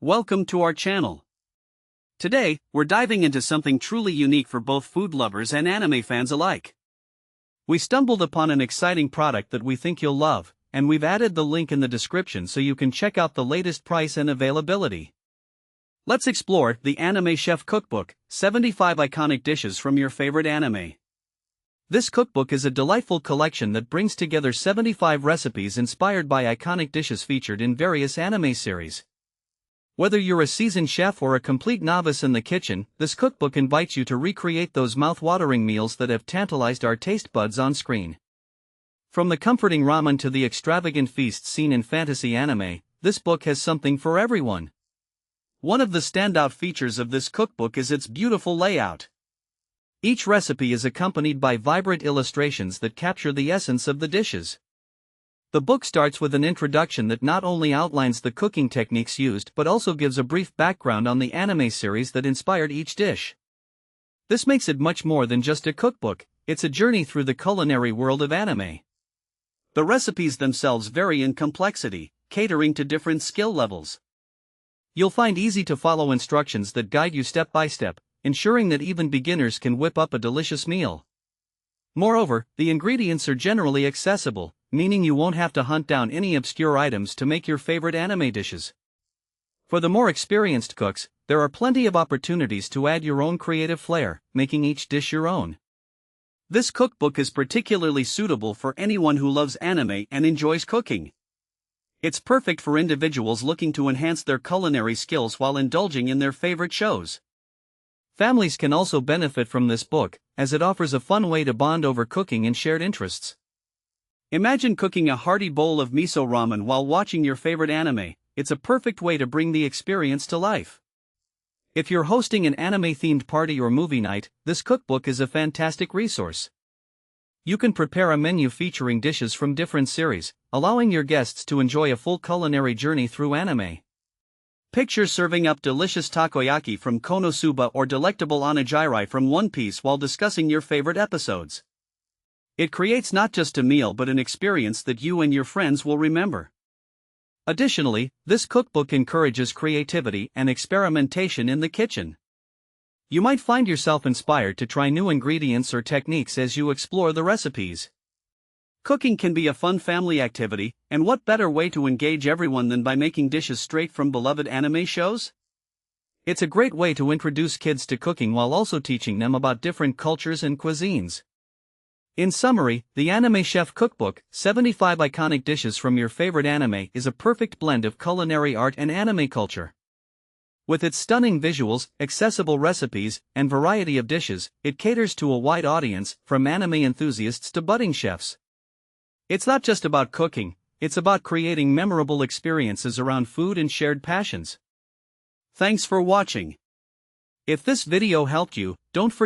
Welcome to our channel. Today, we're diving into something truly unique for both food lovers and anime fans alike. We stumbled upon an exciting product that we think you'll love, and we've added the link in the description so you can check out the latest price and availability. Let's explore the Anime Chef Cookbook, 75 iconic dishes from your favorite anime. This cookbook is a delightful collection that brings together 75 recipes inspired by iconic dishes featured in various anime series. Whether you're a seasoned chef or a complete novice in the kitchen, this cookbook invites you to recreate those mouth-watering meals that have tantalized our taste buds on screen. From the comforting ramen to the extravagant feasts seen in fantasy anime, this book has something for everyone. One of the standout features of this cookbook is its beautiful layout. Each recipe is accompanied by vibrant illustrations that capture the essence of the dishes. The book starts with an introduction that not only outlines the cooking techniques used but also gives a brief background on the anime series that inspired each dish. This makes it much more than just a cookbook, it's a journey through the culinary world of anime. The recipes themselves vary in complexity, catering to different skill levels. You'll find easy-to-follow instructions that guide you step by step, ensuring that even beginners can whip up a delicious meal. Moreover, the ingredients are generally accessible, meaning you won't have to hunt down any obscure items to make your favorite anime dishes. For the more experienced cooks, there are plenty of opportunities to add your own creative flair, making each dish your own. This cookbook is particularly suitable for anyone who loves anime and enjoys cooking. It's perfect for individuals looking to enhance their culinary skills while indulging in their favorite shows. Families can also benefit from this book, as it offers a fun way to bond over cooking and shared interests. Imagine cooking a hearty bowl of miso ramen while watching your favorite anime. It's a perfect way to bring the experience to life. If you're hosting an anime-themed party or movie night, this cookbook is a fantastic resource. You can prepare a menu featuring dishes from different series, allowing your guests to enjoy a full culinary journey through anime. Picture serving up delicious takoyaki from Konosuba or delectable onigiri from One Piece while discussing your favorite episodes. It creates not just a meal but an experience that you and your friends will remember. Additionally, this cookbook encourages creativity and experimentation in the kitchen. You might find yourself inspired to try new ingredients or techniques as you explore the recipes. Cooking can be a fun family activity, and what better way to engage everyone than by making dishes straight from beloved anime shows? It's a great way to introduce kids to cooking while also teaching them about different cultures and cuisines. In summary, the Anime Chef Cookbook, 75 iconic dishes from your favorite anime, is a perfect blend of culinary art and anime culture. With its stunning visuals, accessible recipes, and variety of dishes, it caters to a wide audience, from anime enthusiasts to budding chefs. It's not just about cooking, it's about creating memorable experiences around food and shared passions. Thanks for watching. If this video helped you, don't forget